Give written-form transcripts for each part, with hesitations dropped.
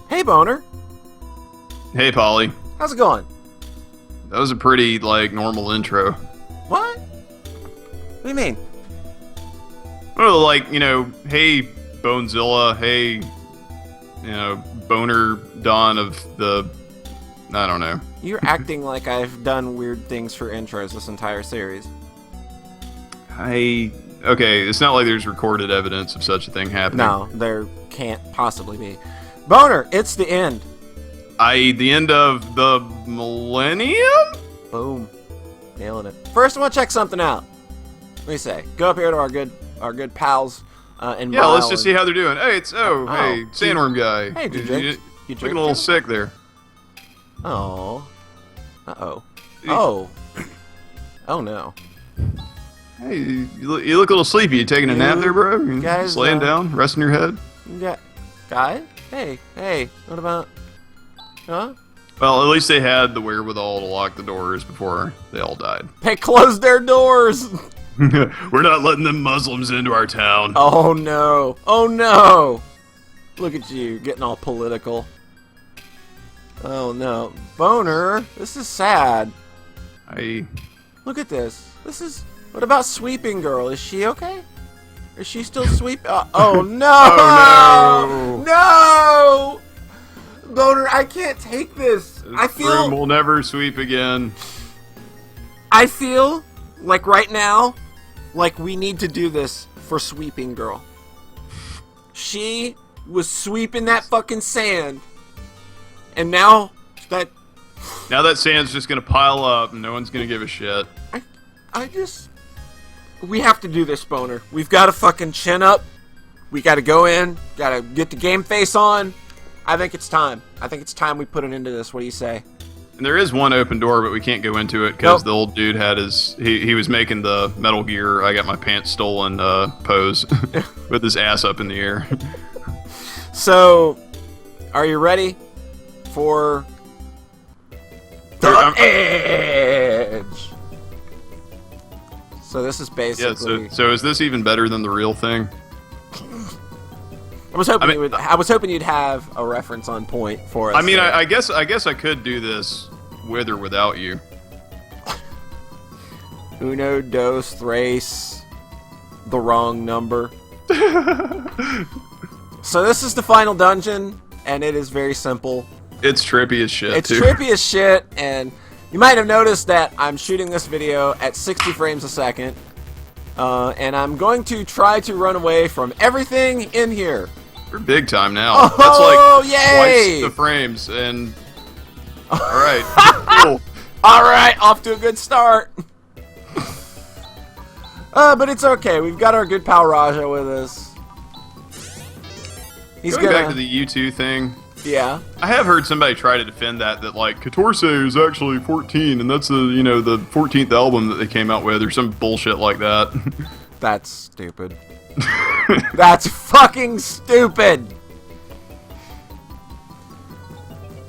Hey, Boner. Hey, Polly. How's it going? That was a pretty, normal intro. What? What do you mean? Well, hey, Bonezilla, hey, Boner Dawn of the... I don't know. You're acting like I've done weird things for intros this entire series. Okay, it's not like there's recorded evidence of such a thing happening. No, there can't possibly be. Boner, it's the end. The end of the millennium? Boom. Nailing it. First, I want to check something out. What do you say? Go up here to our good pals and Yeah, let's just see how they're doing. Hey, hey, Sandworm guy. Hey, you drink looking a little sick there. Oh. Uh-oh. Oh. Oh, no. Hey, you look a little sleepy. You taking a nap there, bro? You guys, just laying down, resting your head? Yeah. Guy? Hey, what about... Huh? Well, at least they had the wherewithal to lock the doors before they all died. They closed their doors! We're not letting them Muslims into our town. Oh, no. Oh, no! Look at you, getting all political. Oh, no. Boner, this is sad. Look at this. This is... What about Sweeping Girl? Is she okay? Is she still sweep? Oh, no! Oh, no! Boner, I can't take this. This room will never sweep again. I feel like right now, like we need to do this for Sweeping Girl. She was sweeping that fucking sand, and now that sand's just gonna pile up, and no one's gonna give a shit. We have to do this, Boner. We've got to fucking chin up. We got to go in. Got to get the game face on. I think it's time. I think it's time we put an end to this. What do you say? And there is one open door, but we can't go into it because the old dude had he was making the Metal Gear I got my pants stolen pose with his ass up in the air. So, are you ready for the edge? So this is basically... Yeah, so is this even better than the real thing? I was hoping you'd have a reference on point for us. I mean, I guess I could do this with or without you. Uno, dos, tres, the wrong number. So this is the final dungeon, and it is very simple. It's trippy as shit, It's trippy as shit, and you might have noticed that I'm shooting this video at 60 frames a second, and I'm going to try to run away from everything in here. We're big time now. Oh, that's like yay! twice the frames, and... Alright, cool. Alright, off to a good start. But it's okay. We've got our good pal Raja with us. Going back to the U2 thing. Yeah. I have heard somebody try to defend that Catorce is actually 14, and that's the 14th album that they came out with, or some bullshit like that. That's stupid. That's fucking stupid.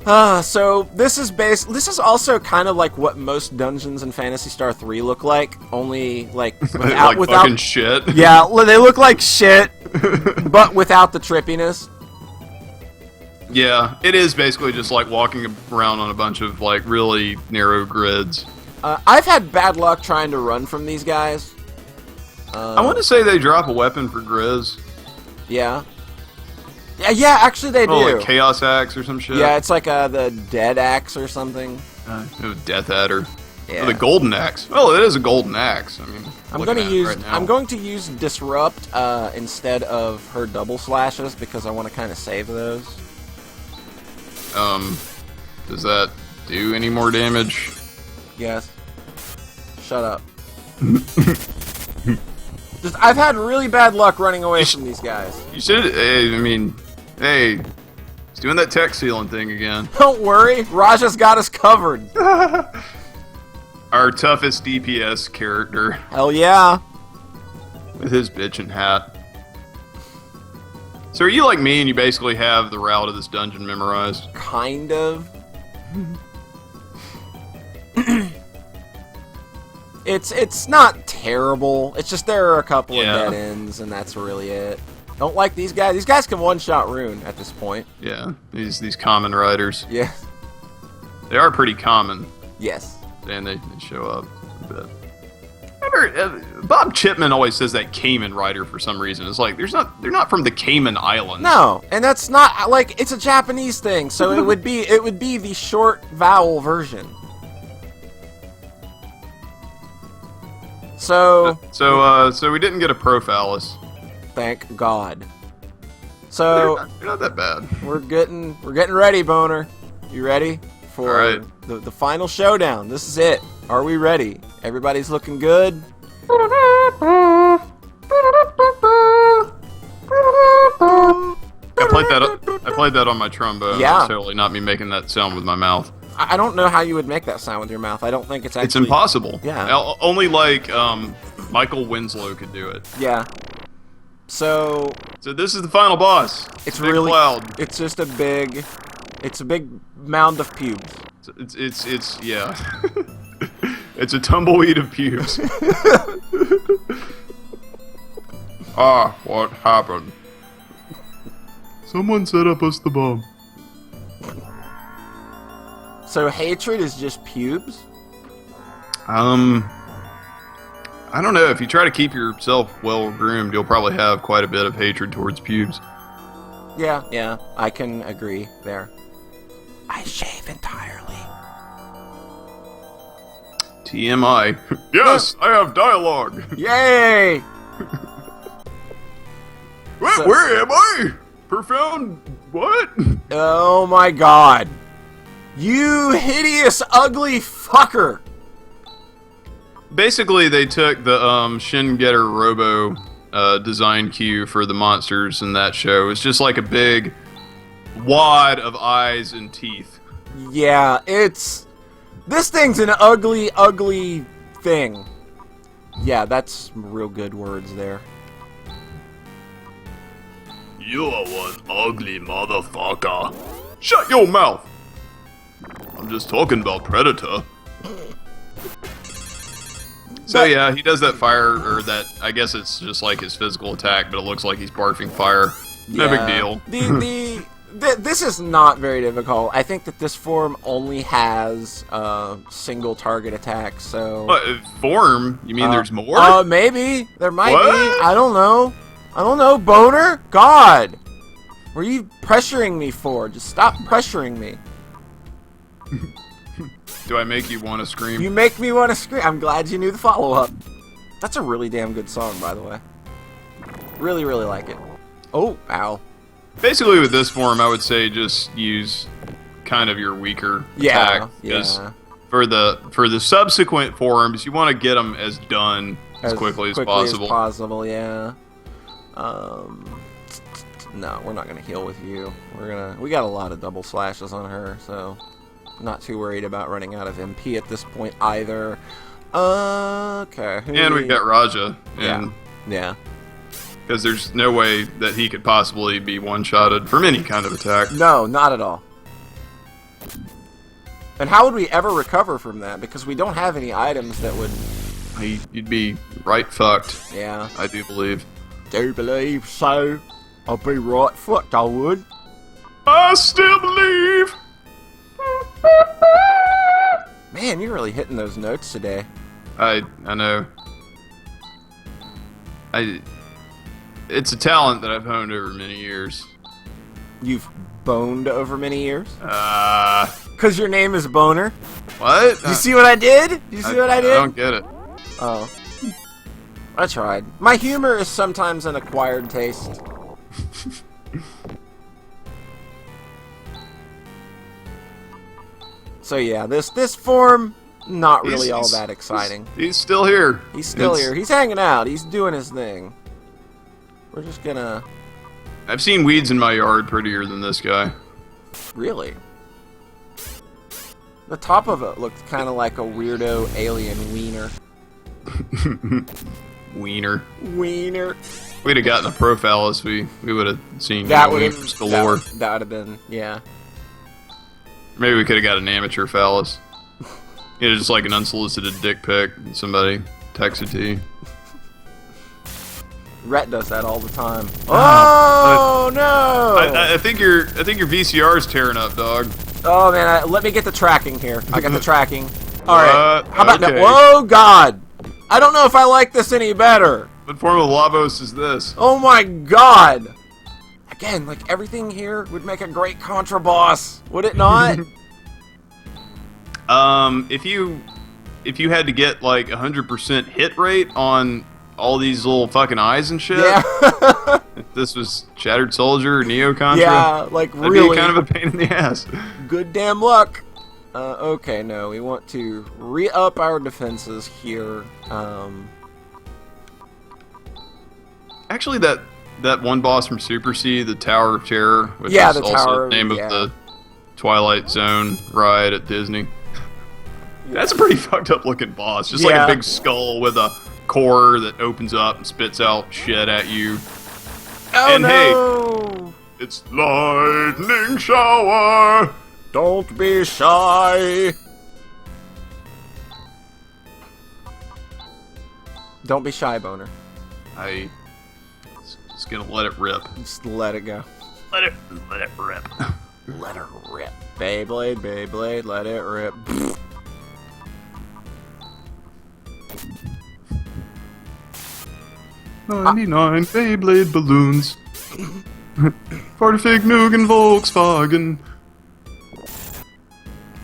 So this is also kind of like what most dungeons in Phantasy Star 3 look like, only without fucking shit. Yeah, they look like shit, but without the trippiness. Yeah, it is basically just like walking around on a bunch of really narrow grids. I've had bad luck trying to run from these guys. I want to say they drop a weapon for Grizz. Yeah. Yeah, actually they do. Like Chaos Axe or some shit. Yeah, it's like the Dead Axe or something. Death Adder. Yeah. Or the Golden Axe. Well, it is a Golden Axe. I mean, I'm going to use Disrupt instead of her double slashes because I want to kind of save those. Does that do any more damage? Yes. Shut up. I've had really bad luck running away from these guys. You should. Hey, he's doing that tech sealing thing again. Don't worry, Raja's got us covered. Our toughest DPS character. Hell yeah. With his bitchin' hat. So are you like me and you basically have the route of this dungeon memorized? Kind of. It's not terrible. It's just there are a couple of dead ends, and that's really it. Don't like these guys. These guys can one-shot Rune at this point. Yeah, these common riders. Yeah. They are pretty common. Yes. And they show up a bit. Bob Chipman always says that Cayman rider for some reason. It's like they're not from the Cayman Islands. No, and that's not like it's a Japanese thing, so it would be the short vowel version. So we didn't get a Prophallus. Thank God. So they're not that bad. We're getting ready, Boner. You ready for All right. the final showdown? This is it. Are we ready? Everybody's looking good. I played that on my trombone. Yeah. It's totally not me making that sound with my mouth. I don't know how you would make that sound with your mouth. I don't think it's actually... It's impossible. Yeah. Only like Michael Winslow could do it. Yeah. So this is the final boss. It's Big really cloud. It's just a big mound of pubes. It's yeah. It's a tumbleweed of pubes. What happened? Someone set up us the bomb. So hatred is just pubes? I don't know. If you try to keep yourself well groomed, you'll probably have quite a bit of hatred towards pubes. Yeah, I can agree there. I shave entirely. TMI. Yes, I have dialogue. Yay! Where am I? Profound what? Oh my God. You hideous, ugly fucker! Basically, they took the Shin Getter Robo design cue for the monsters in that show. It's just like a big wad of eyes and teeth. Yeah, this thing's an ugly, ugly thing. Yeah, that's real good words there. You are one ugly motherfucker. Shut your mouth! I'm just talking about Predator. So yeah, he does that fire, or that, I guess it's just like his physical attack, but it looks like he's barfing fire. No big deal. This is not very difficult. I think that this form only has single target attacks, so... What, form? You mean there's more? Maybe. There might What? be. I don't know, Boner? God! What are you pressuring me for? Just stop pressuring me. Do I make you want to scream? You make me want to scream. I'm glad you knew the follow-up. That's a really damn good song, by the way. Really, really like it. Oh, ow. Basically, with this form, I would say just use kind of your weaker attack. Yeah. For the subsequent forms, you want to get them as done as quickly as possible. Yeah. No, we're not gonna heal with you. We got a lot of double slashes on her, so not too worried about running out of MP at this point either. Okay. And we got Raja. Yeah. Because there's no way that he could possibly be one-shotted from any kind of attack. No, not at all. And how would we ever recover from that? Because we don't have any items that would... You'd be right fucked. Yeah. I do believe. Do believe so? I'll be right fucked, I would. I still believe! Man, you're really hitting those notes today. I know. It's a talent that I've honed over many years. You've boned over many years? 'Cause Cause your name is Boner? what? You see what I did? You see what I did? I don't get it. Oh. I tried. My humor is sometimes an acquired taste. So yeah, this form, not really all that exciting. He's still here. He's still here. He's hanging out. He's doing his thing. We're just gonna... I've seen weeds in my yard prettier than this guy. Really? The top of it looked kind of like a weirdo alien wiener. Wiener. Wiener. If we'd have gotten a Prophallus, we would have seen That would wieners galore. that would have been, yeah. Maybe we could have got an amateur phallus. You know, just like an unsolicited dick pic. Somebody texted to you. Rhett does that all the time. Oh no! I think your VCR is tearing up, dog. Oh man, let me get the tracking here. I got the tracking. All right. How about okay. no? Whoa, God! I don't know if I like this any better. What form of Lavos is this? Oh my God! Again, like everything here would make a great Contra boss, would it not? If you had to get like 100% hit rate on all these little fucking eyes and shit. Yeah. If this was Shattered Soldier or Neo Contra. Yeah, like that'd really. be kind of a pain in the ass. Good damn luck. Okay, no, we want to re-up our defenses here. Actually, that one boss from Super C, the Tower of Terror, which Yeah, is the also Tower, the name yeah. of the Twilight Zone ride at Disney. That's a pretty fucked up looking boss. Just like Yeah. a big skull with a core that opens up and spits out shit at you. Oh And no! It's lightning shower. Don't be shy. Don't be shy, Boner. I just gonna let it rip. Just let it go. Let it rip. Let her rip. Beyblade, Beyblade, let it rip. 99 Beyblade balloons. Fartifig Nugen Volkswagen.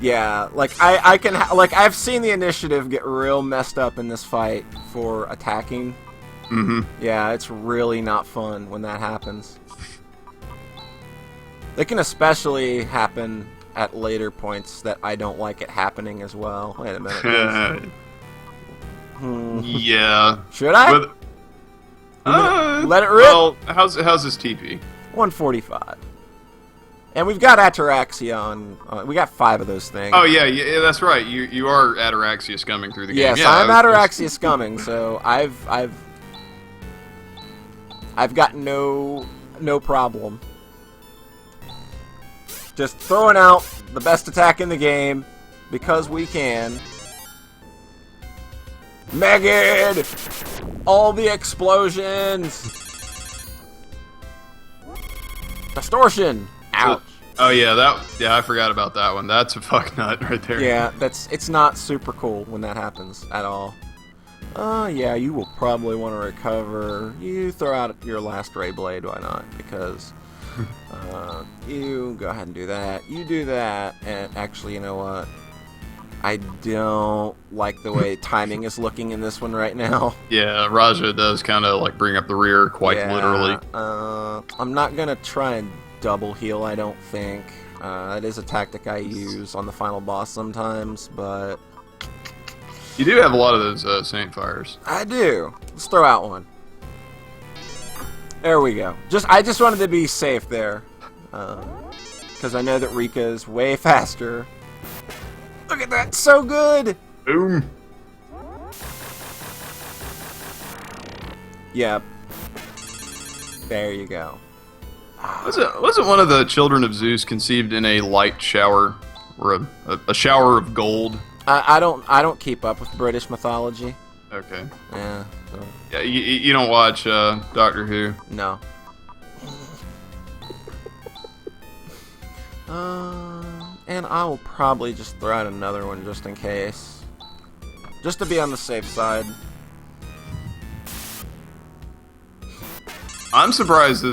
Yeah, like I can like I've seen the initiative get real messed up in this fight for attacking. Mm-hmm. Yeah, it's really not fun when that happens. It can especially happen at later points that I don't like it happening as well. Wait a minute. Yeah. Should I? But, let it rip. Well, how's this TP? 145. And we've got Ataraxia on. We got 5 of those things. Oh yeah, that's right. You are Ataraxia scumming through the game. Yes, Yeah, I'm Ataraxia scumming, so I've got no problem. Just throwing out the best attack in the game because we can. Megid! All the explosions! Distortion! Ouch. Oh yeah, I forgot about that one. That's a fuck nut right there. Yeah, it's not super cool when that happens at all. Yeah, you will probably want to recover. You throw out your last Ray Blade, why not? Because you go ahead and do that. You do that, and actually, you know what? I don't like the way timing is looking in this one right now. Yeah, Raja does kind of like bring up the rear quite literally. I'm not gonna try and double heal, I don't think. That is a tactic I use on the final boss sometimes, but You do have a lot of those Saint Fires. I do. Let's throw out one. There we go. I just wanted to be safe there, because I know that Rika is way faster. Look at that, so good. Boom. Yep. There you go. Wasn't one of the children of Zeus conceived in a light shower, or a shower of gold? I don't keep up with British mythology. Okay. Yeah. So, Yeah, you don't watch Doctor Who? no. And I will probably just throw out another one just in case, just to be on the safe side. I'm surprised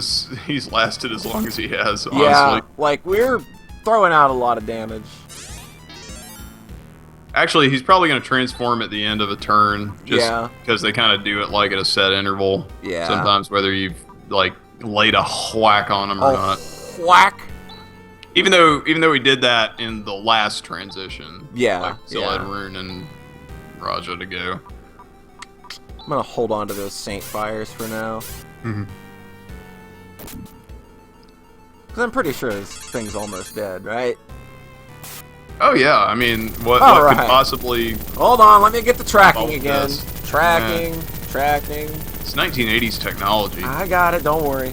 he's lasted as long as he has, honestly. Yeah, like we're throwing out a lot of damage. Actually, he's probably going to transform at the end of a turn, just because they kind of do it like at a set interval. Yeah. Sometimes whether you've like laid a whack on him or not. Whack. Even though we did that in the last transition. Yeah. Like still had Rune and Raja to go. I'm gonna hold on to those Saint Fires for now. Mm-hmm. Because I'm pretty sure this thing's almost dead, right? Oh yeah, I mean, what right. could possibly... Hold on, let me get the tracking again. This. Tracking. It's 1980s technology. I got it, don't worry.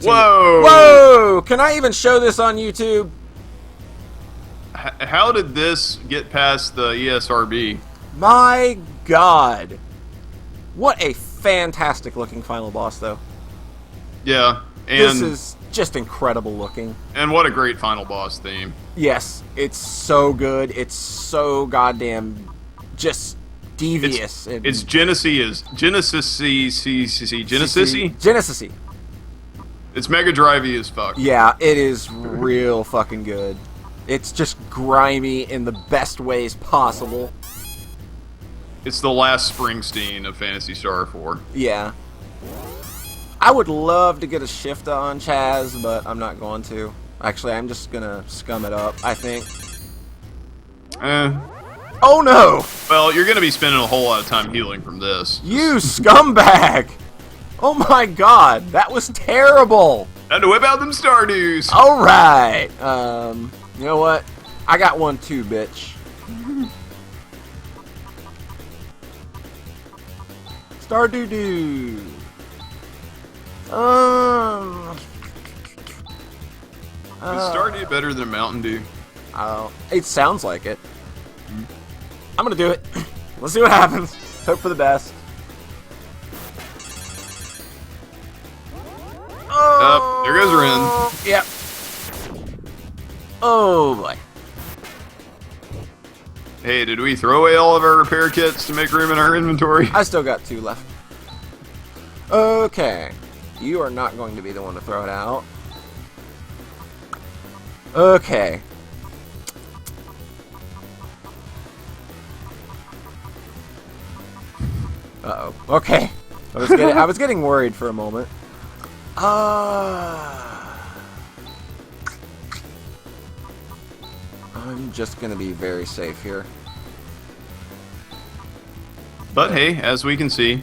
Whoa! Whoa! Can I even show this on YouTube? How did this get past the ESRB? My God. What a fantastic looking final boss, though. Yeah, and This is just incredible looking. and what a great final boss theme. Yes, it's so good. It's so goddamn just devious. It's Genesis. Genesis-y. It's Mega Drive-y as fuck. Yeah, it is real fucking good. It's just grimy in the best ways possible. It's the last Springsteen of Phantasy Star 4. Yeah. I would love to get a shift on Chaz, but I'm not going to. Actually, I'm just gonna scum it up, I think. Oh no! Well, you're gonna be spending a whole lot of time healing from this. You scumbag! Oh my god, that was terrible! Had to whip out them Stardews! Alright! You know what? I got one too, bitch. Stardew-doo! Is Stardew better than Mountain Dew? It sounds like it. I'm gonna do it. Let's see what happens. Hope for the best. Oh, there goes Ren. Yep. Oh boy. Hey, did we throw away all of our repair kits to make room in our inventory? I still got 2 left. Okay. You are not going to be the one to throw it out. Okay. Uh-oh. Okay. I was getting worried for a moment. I'm just gonna be very safe here. But hey, as we can see,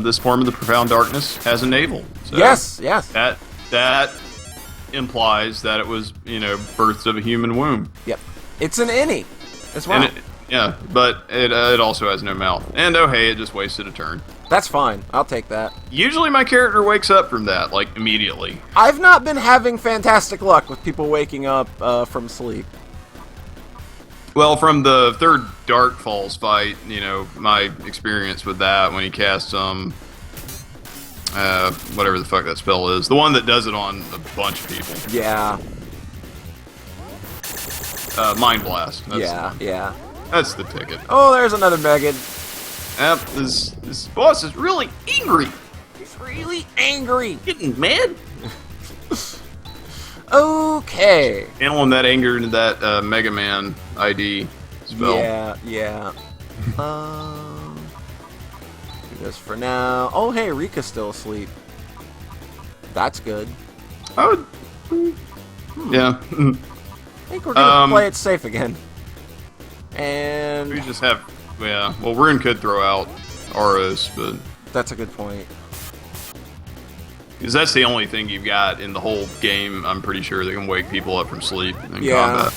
this form of the Profound Darkness has a navel. So Yes. That implies that it was, birthed of a human womb. Yep. It's an innie as well. And but it also has no mouth. And oh hey, it just wasted a turn. That's fine. I'll take that. Usually my character wakes up from that, like, immediately. I've not been having fantastic luck with people waking up from sleep. Well, from the third Dark Falls fight, my experience with that when he casts, whatever the fuck that spell is. The one that does it on a bunch of people. Yeah. Mind Blast. Yeah. That's the ticket. Oh, there's another Megan. Yep, this boss is really angry. He's really angry. Getting mad. Okay. Channeling that anger into that Mega Man ID spell. Yeah. Do this for now. Oh, hey, Rika's still asleep. That's good. I would... Yeah. I think we're gonna play it safe again. And We just have... Yeah, well, Rune could throw out Auros, but... that's a good point. Because that's the only thing you've got in the whole game, I'm pretty sure, that can wake people up from sleep in Yeah. combat.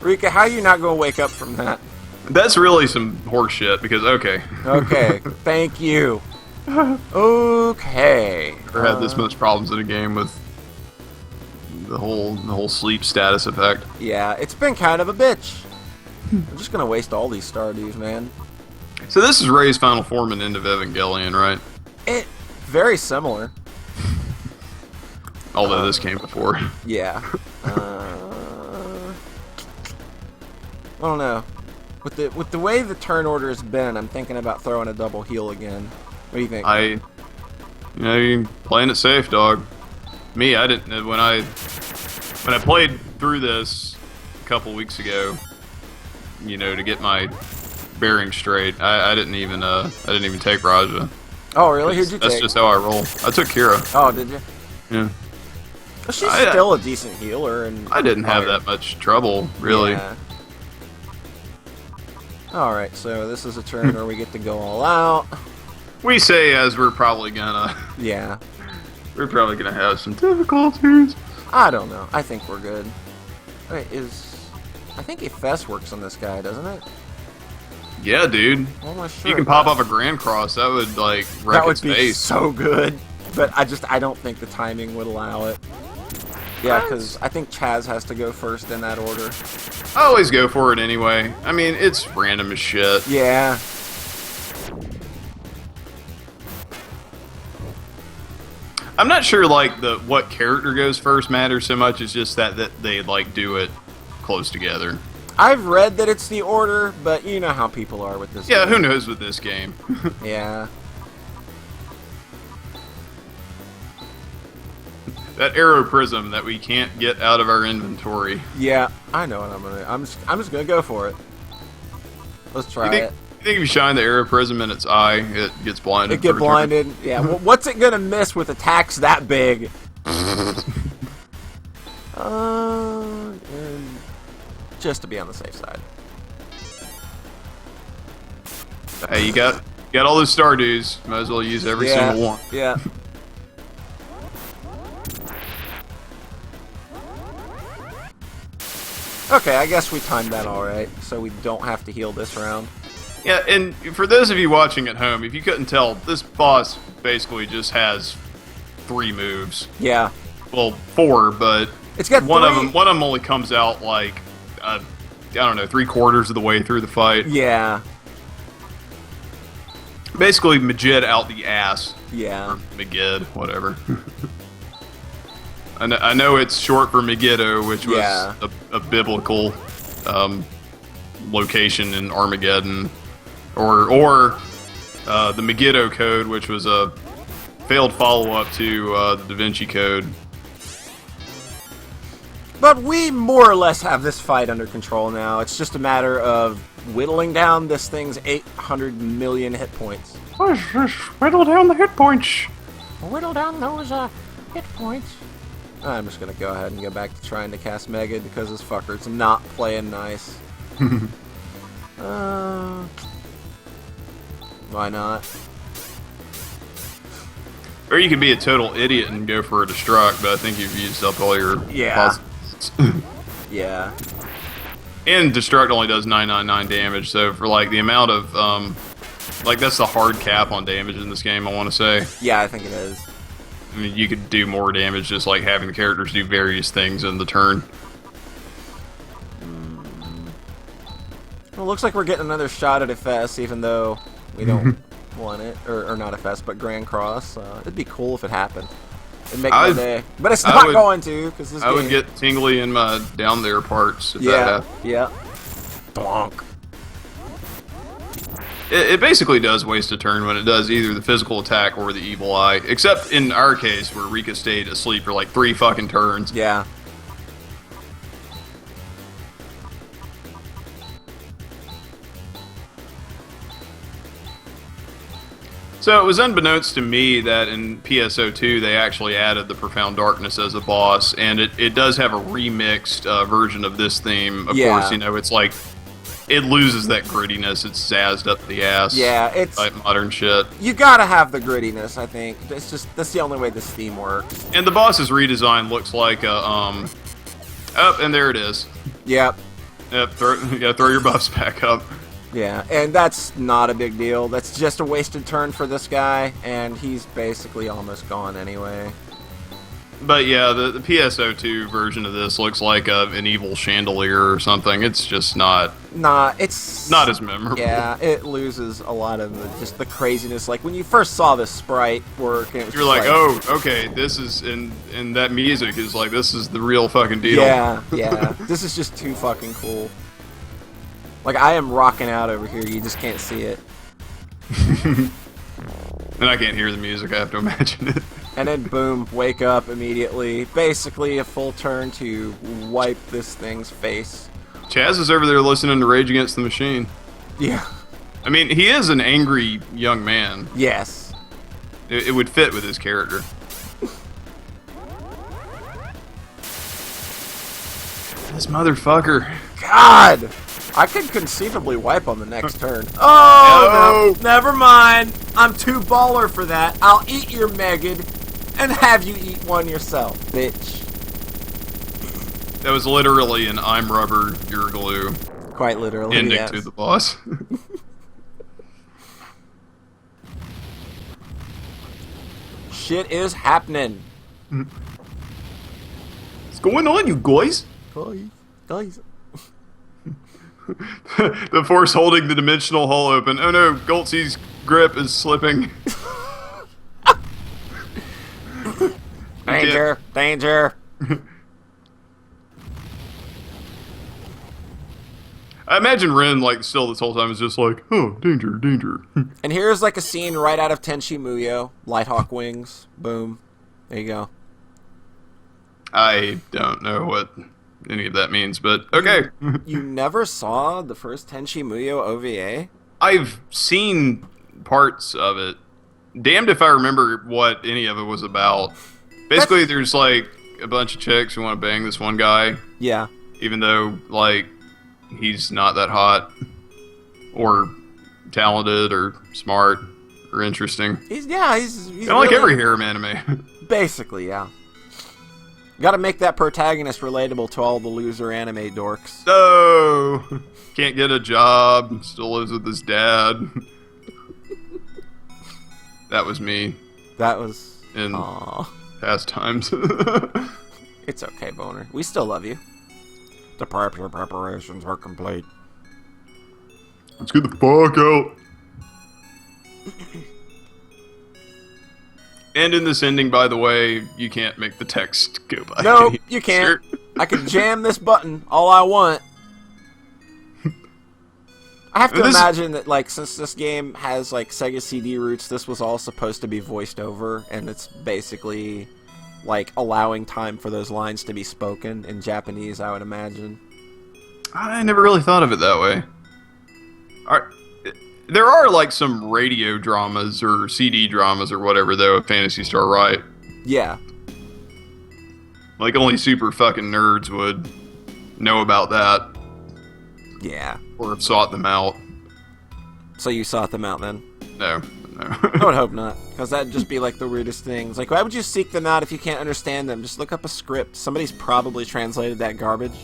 Rika, how are you not gonna wake up from that? That's really some horse shit, because, okay. Okay, thank you. Okay. Never had this much problems in a game with the whole sleep status effect. Yeah, it's been kind of a bitch. I'm just gonna waste all these Stardews, man. So this is Ray's final form in End of Evangelion, right? Very similar. Although this came before. Yeah. I don't know. With the way the turn order has been, I'm thinking about throwing a double heal again. What do you think? You're playing it safe, dog. Me, I didn't. When I played through this a couple weeks ago, to get my bearings straight, I didn't even take Raja. Oh, really? Who'd you That's take? just how I roll. I took Kira. Oh, did you? Yeah. Well, she's still a decent healer, and I didn't have that much trouble, really. Yeah. Alright, so this is a turn where we get to go all out. We say as we're probably gonna Yeah. have some difficulties. I don't know. I think we're good. Wait, I think Efes works on this guy, doesn't it? Yeah, dude. I'm almost sure You can it pop does. off a Grand Cross. That would like That wreck would its be face. so good. But I don't think the timing would allow it. Yeah, because I think Chaz has to go first in that order. I always go for it anyway. I mean, it's random as shit. Yeah. I'm not sure like what character goes first matters so much. It's just that they like do it close together. I've read that it's the order, but you know how people are with this. Yeah, game. who knows with this game? Yeah. That arrow prism that we can't get out of our inventory. Yeah, I know what I'm gonna. I'm just gonna go for it. Let's try it. You think if you shine the arrow prism in its eye, it gets blinded? It get blinded. Yeah. Well, what's it gonna miss with attacks that big? Just to be on the safe side. Hey, you got all those Stardews. Might as well use every single one. Yeah. Okay, I guess we timed that alright, so we don't have to heal this round. Yeah, and for those of you watching at home, if you couldn't tell, this boss basically just has 3 moves. Yeah. Well, 4, but it's got one of them only comes out like I don't know, 3/4 of the way through the fight. Yeah. Basically, Majid out the ass. Yeah. Or Megid, whatever. I know it's short for Megiddo, which was a biblical location in Armageddon, or the Megiddo Code, which was a failed follow-up to the Da Vinci Code. But we more or less have this fight under control now. It's just a matter of whittling down this thing's 800 million hit points. Whittle down the hit points. Whittle down those hit points. I'm just gonna go ahead and go back to trying to cast Megid because this fucker's not playing nice. Why not? Or you could be a total idiot and go for a destruct, but I think you've used up all your yeah. Yeah. And destruct only does 999 damage, so for like the amount of like that's the hard cap on damage in this game, I want to say. Yeah, I think it is. I mean, you could do more damage just like having the characters do various things in the turn. Well, looks like we're getting another shot at FS, even though we don't want it, or not FS, but Grand Cross. It'd be cool if it happened. It'd make my day, but it's not going to, because this game... I would get tingly in my down there parts if that happened. Yeah. Bonk. It basically does waste a turn when it does either the physical attack or the evil eye. Except in our case, where Rika stayed asleep for like 3 fucking turns. Yeah. So it was unbeknownst to me that in PSO2 they actually added the Profound Darkness as a boss, and it does have a remixed version of this theme. Of course, you know, it's like... It loses that grittiness. It's zazzed up the ass. Yeah, it's like modern shit. You gotta have the grittiness, I think. It's just that's the only way this theme works. And the boss's redesign looks like a oh, and there it is. Yep. Yep. You gotta throw your buffs back up. Yeah, and that's not a big deal. That's just a wasted turn for this guy, and he's basically almost gone anyway. But yeah, the PSO2 version of this looks like an evil chandelier or something. It's just not... it's... not as memorable. Yeah, it loses a lot of just the craziness. Like, when you first saw this sprite work... It was You're like, oh, okay, this is... And that music is like, this is the real fucking deal. Yeah, yeah. This is just too fucking cool. Like, I am rocking out over here. You just can't see it. And I can't hear the music. I have to imagine it. And then boom, wake up immediately. Basically a full turn to wipe this thing's face. Chaz is over there listening to Rage Against the Machine. Yeah. I mean, he is an angry young man. Yes. It would fit with his character. This motherfucker. God! I could conceivably wipe on the next turn. Oh, no. Never mind. I'm too baller for that. I'll eat your Megid and have you eat one yourself, bitch. That was literally an I'm rubber, you're glue. Quite literally, ending yes. to the boss. Shit is happening. What's going on, you guys? Guys. The force holding the dimensional hull open. Oh no, Goltzy's grip is slipping. Danger! Danger! I imagine Ren, like, still this whole time is just like, oh, danger, danger. And here's like a scene right out of Tenchi Muyo. Lighthawk wings. Boom. There you go. I don't know what any of that means, but okay. You never saw the first Tenchi Muyo OVA? I've seen parts of it. Damned if I remember what any of it was about. Basically, there's like a bunch of chicks who want to bang this one guy. Yeah. Even though, like, he's not that hot or talented or smart or interesting. He's kind of like every harem anime. Basically, yeah. Gotta make that protagonist relatable to all the loser anime dorks. No! Can't get a job, still lives with his dad. That was me. That was... In past times. It's okay, Boner. We still love you. The preparations are complete. Let's get the fuck out. And in this ending, by the way, you can't make the text go by. No, you can't. I can jam this button all I want. I have to imagine that, like, since this game has, like, Sega CD roots, this was all supposed to be voiced over, and it's basically, like, allowing time for those lines to be spoken in Japanese, I would imagine. I never really thought of it that way. There are, like, some radio dramas or CD dramas or whatever, though, at Phantasy Star, right? Yeah. Like, only super fucking nerds would know about that. Yeah. Or have sought them out. So you sought them out, then? No. I would hope not, because that'd just be, like, the weirdest things. Like, why would you seek them out if you can't understand them? Just look up a script. Somebody's probably translated that garbage.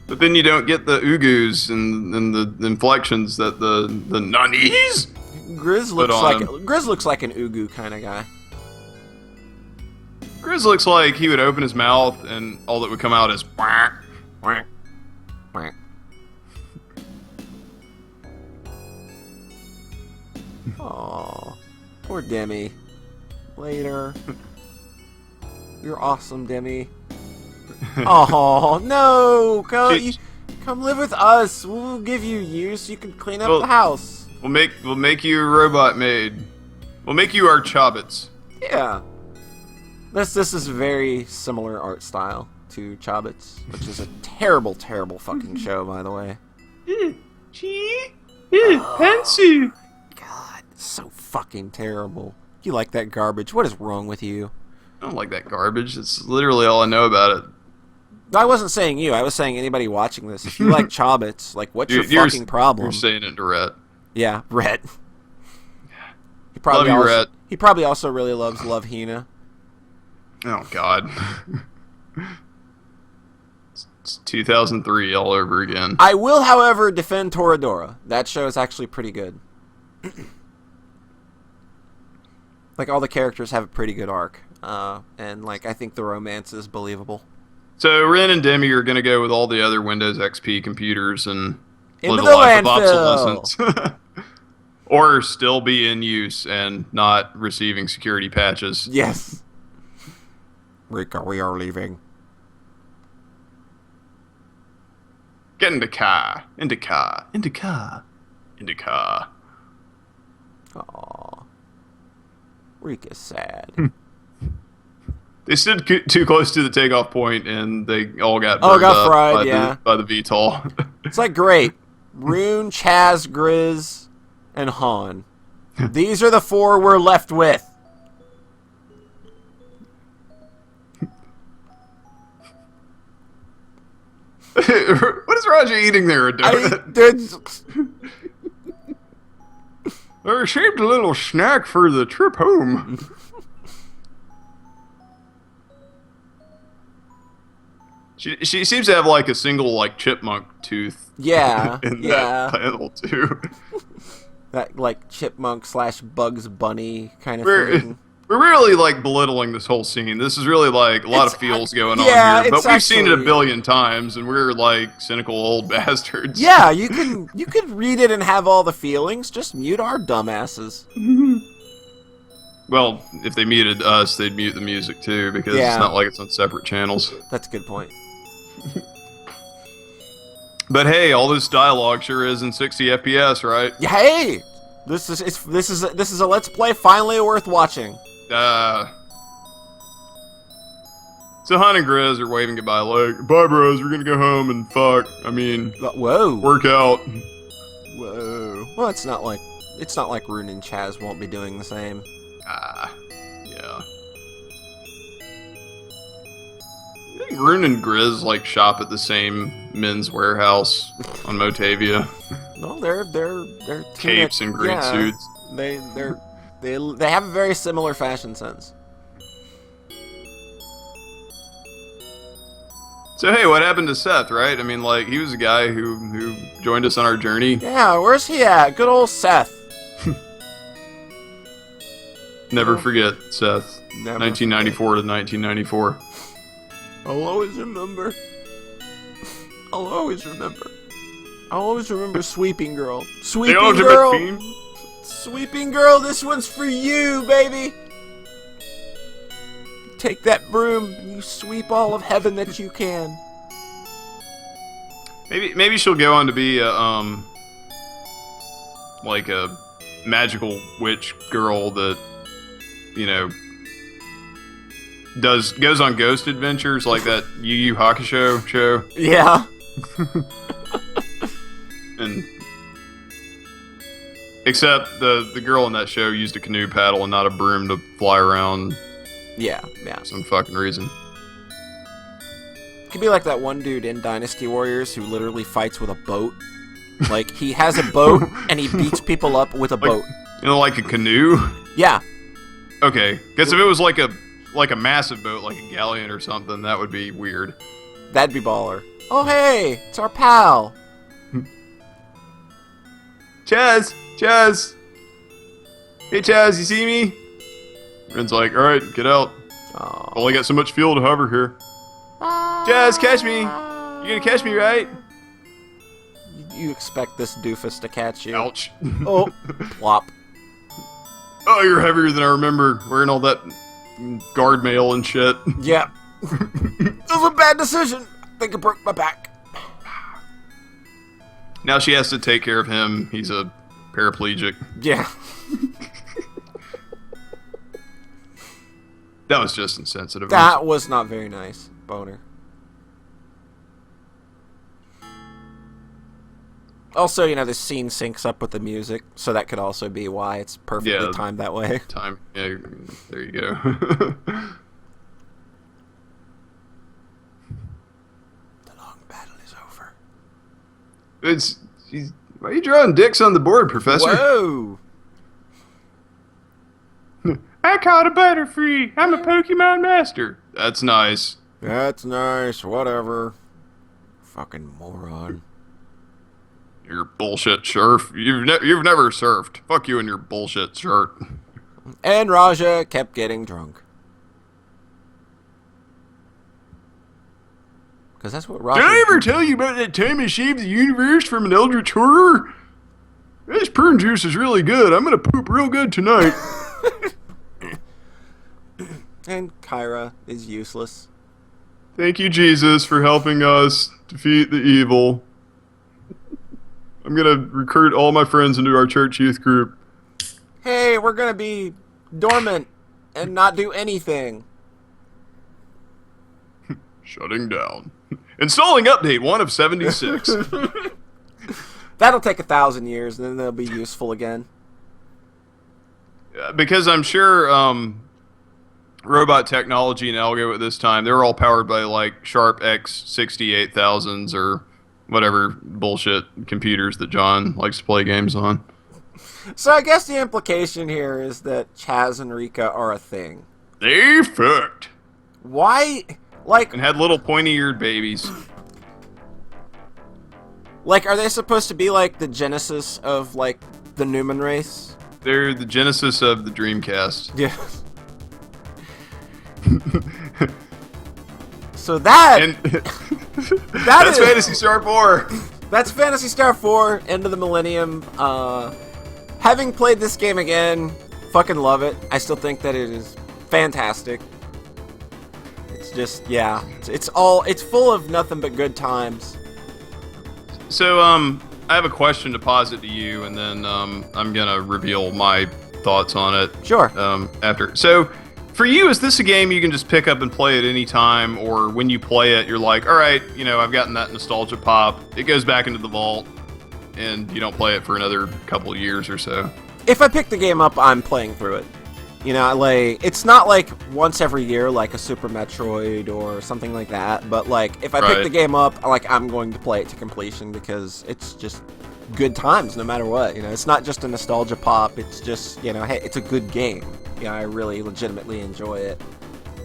But then you don't get the ugus and the inflections that the nanis. Grizz looks like an ugu kind of guy. Grizz looks like he would open his mouth and all that would come out is quack, quack, quack. Aww, poor Demi. Later. You're awesome, Demi. Oh no! Come live with us. We'll give you use. You can clean up the house. We'll make you a robot maid. We'll make you our Chobbits. Yeah. This is very similar art style to Chobbits, which is a terrible, terrible fucking show, by the way. Fancy. God, so fucking terrible. You like that garbage? What is wrong with you? I don't like that garbage. It's literally all I know about it. I wasn't saying you. I was saying anybody watching this. If you like Chobbits, like, what's your fucking problem? You're saying it to Rhett. Yeah, Rhett. Rhett. He probably also really loves Love Hina. Oh, God. It's 2003 all over again. I will, however, defend Toradora. That show is actually pretty good. Like, all the characters have a pretty good arc. And, like, I think the romance is believable. So Ren and Demi are going to go with all the other Windows XP computers and into live the a life of landfill. obsolescence. Or still be in use and not receiving security patches. Yes. Rika, we are leaving. Get into car. Into car. Into car. Into car. Aww. Rika's sad. They stood too close to the takeoff point, and they all got fried, by the VTOL. It's like, great. Rune, Chaz, Grizz, and Han. These are the four we're left with. What is Raja eating there? A donut? I saved a little snack for the trip home. She seems to have like a single like chipmunk tooth. Yeah, in that panel too. That like chipmunk / Bugs Bunny kind of thing. We're really like belittling this whole scene. This is really like a lot of feels going on here, but we've seen it a billion times, and we're like cynical old bastards. Yeah, you could read it and have all the feelings. Just mute our dumbasses. Well, if they muted us, they'd mute the music too, because Yeah. it's not like it's on separate channels. That's a good point. But hey, all this dialogue sure is in 60 FPS, right? Yeah, hey, this is a Let's Play finally worth watching. So Han and Grizz are waving goodbye, like, bye bros, we're gonna go home and fuck. I mean, Whoa. work out. Whoa. Well, it's not like Rune and Chaz won't be doing the same. Yeah. I think Rune and Grizz like shop at the same men's warehouse on Motavia. No, they're Capes and great suits. They have a very similar fashion sense. So hey, what happened to Seth, right? I mean, like, he was a guy who joined us on our journey. Yeah, where's he at? Good old Seth. Never forget, Seth. Never 1994 to 1994. I'll always remember. I'll always remember. I'll always remember Sweeping Girl. Sweeping Girl! Theme? Sweeping Girl, this one's for you, baby! Take that broom and you sweep all of heaven that you can. Maybe she'll go on to be like a magical witch girl that, you know, goes on ghost adventures like that Yu Yu Hakusho show. Yeah. And except the girl in that show used a canoe paddle and not a broom to fly around. Yeah. For some fucking reason. Could be like that one dude in Dynasty Warriors who literally fights with a boat. Like, he has a boat and he beats people up with a boat. You know, like a canoe? Yeah. Okay. Guess if it was like a massive boat, like a galleon or something, that would be weird. That'd be baller. Oh, hey, it's our pal. Chaz! Hey, Chaz, you see me? Ren's like, alright, get out. Oh. Only got so much fuel to hover here. Chaz, catch me! You're gonna catch me, right? You expect this doofus to catch you. Ouch. Oh, plop. Oh, you're heavier than I remember, wearing all that guard mail and shit. Yeah. It was a bad decision. I think I broke my back. Now she has to take care of him. He's a paraplegic. Yeah. That was just insensitive. That was not very nice, Boner. Also, you know, this scene syncs up with the music, so that could also be why it's perfectly timed that way. Yeah, there you go. The long battle is over. Why are you drawing dicks on the board, Professor? Whoa! I caught a Butterfree. I'm a Pokemon master. That's nice. That's nice, whatever. Fucking moron. Your bullshit surf. You've never surfed. Fuck you and your bullshit shirt. And Raja kept getting drunk. Because that's what Raja... Did I ever tell you about that time I saved the universe from an eldritch horror? This prune juice is really good. I'm gonna poop real good tonight. And Kyra is useless. Thank you, Jesus, for helping us defeat the evil. I'm gonna recruit all my friends into our church youth group. Hey, we're gonna be dormant and not do anything. Shutting down. Installing update 1 of 76. That'll take 1,000 years, and then they'll be useful again. Because I'm sure robot technology and algo at this time, they're all powered by like Sharp X68000s or whatever bullshit computers that John likes to play games on. So I guess the implication here is that Chaz and Rika are a thing. They fucked. Why? Like... And had little pointy-eared babies. Like, are they supposed to be like the genesis of, like, the Newman race? They're the genesis of the Dreamcast. Yeah. So that... And that's Phantasy Star 4. That's Phantasy Star 4, End of the Millennium. Having played this game again, fucking love it. I still think that it is fantastic. It's just, yeah, it's full of nothing but good times. So, I have a question to posit to you, and then I'm gonna reveal my thoughts on it. Sure. After. So, for you, is this a game you can just pick up and play at any time, or when you play it, you're like, all right, I've gotten that nostalgia pop. It goes back into the vault, and you don't play it for another couple of years or so? If I pick the game up, I'm playing through it. It's not like once every year, like a Super Metroid or something like that. But like, if I pick the game up, like I'm going to play it to completion because it's just good times, no matter what. It's not just a nostalgia pop. It's just hey, it's a good game. I really legitimately enjoy it.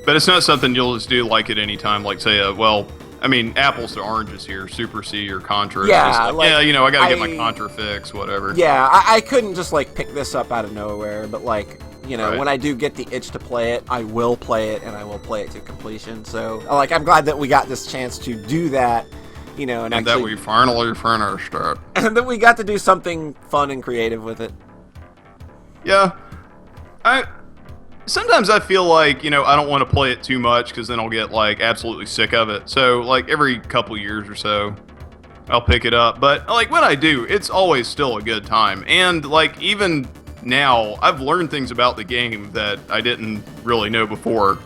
But it's not something you'll just do like at any time. Like say, apples to oranges here, Super C or Contra. Yeah, I gotta get my Contra fix, whatever. Yeah, I couldn't just like pick this up out of nowhere, but like. When I do get the itch to play it, I will play it, and I will play it to completion. So, like, I'm glad that we got this chance to do that, and actually, that we finally finished it. And that we got to do something fun and creative with it. Yeah. Sometimes I feel like, I don't want to play it too much, because then I'll get, like, absolutely sick of it. So, like, every couple years or so, I'll pick it up. But, like, when I do, it's always still a good time. And, like, even... now, I've learned things about the game that I didn't really know before.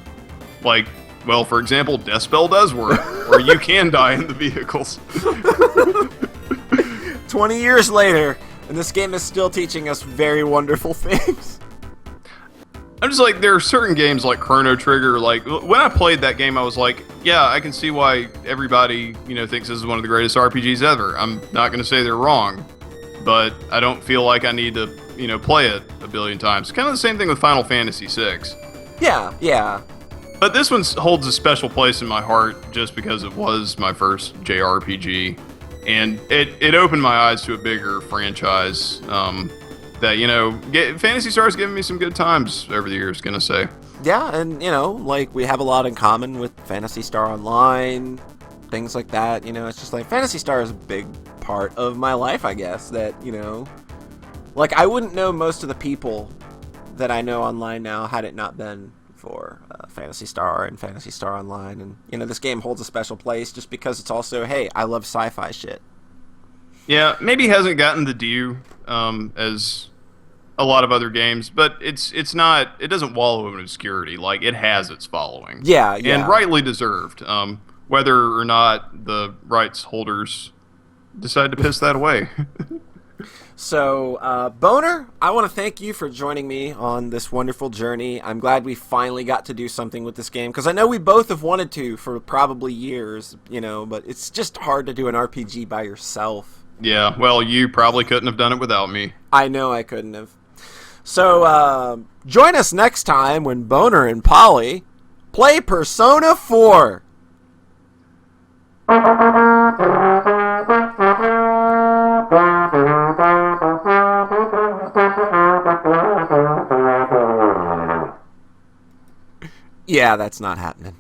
Like, well, for example, death spell does work, or you can die in the vehicles. 20 years later, and this game is still teaching us very wonderful things. I'm just like, there are certain games like Chrono Trigger, like, when I played that game, I was like, yeah, I can see why everybody, thinks this is one of the greatest RPGs ever. I'm not going to say they're wrong, but I don't feel like I need to play it a billion times. Kind of the same thing with Final Fantasy VI. Yeah. But this one holds a special place in my heart just because it was my first JRPG. And it opened my eyes to a bigger franchise that, Phantasy Star's given me some good times over the years, gonna say. Yeah, and, like, we have a lot in common with Phantasy Star Online, things like that. It's just like, Phantasy Star is a big part of my life, I guess, that, like, I wouldn't know most of the people that I know online now had it not been for Phantasy Star and Phantasy Star Online. And, this game holds a special place just because it's also, hey, I love sci-fi shit. Yeah, maybe hasn't gotten the due as a lot of other games, but it doesn't wallow in obscurity. Like, it has its following. Yeah. And rightly deserved, whether or not the rights holders decide to piss that away. So, Bpwner, I want to thank you for joining me on this wonderful journey. I'm glad we finally got to do something with this game, because I know we both have wanted to for probably years, but it's just hard to do an RPG by yourself. Yeah, well, you probably couldn't have done it without me. I know I couldn't have. So, join us next time when Bpwner and Polly play Persona 4. Yeah, that's not happening.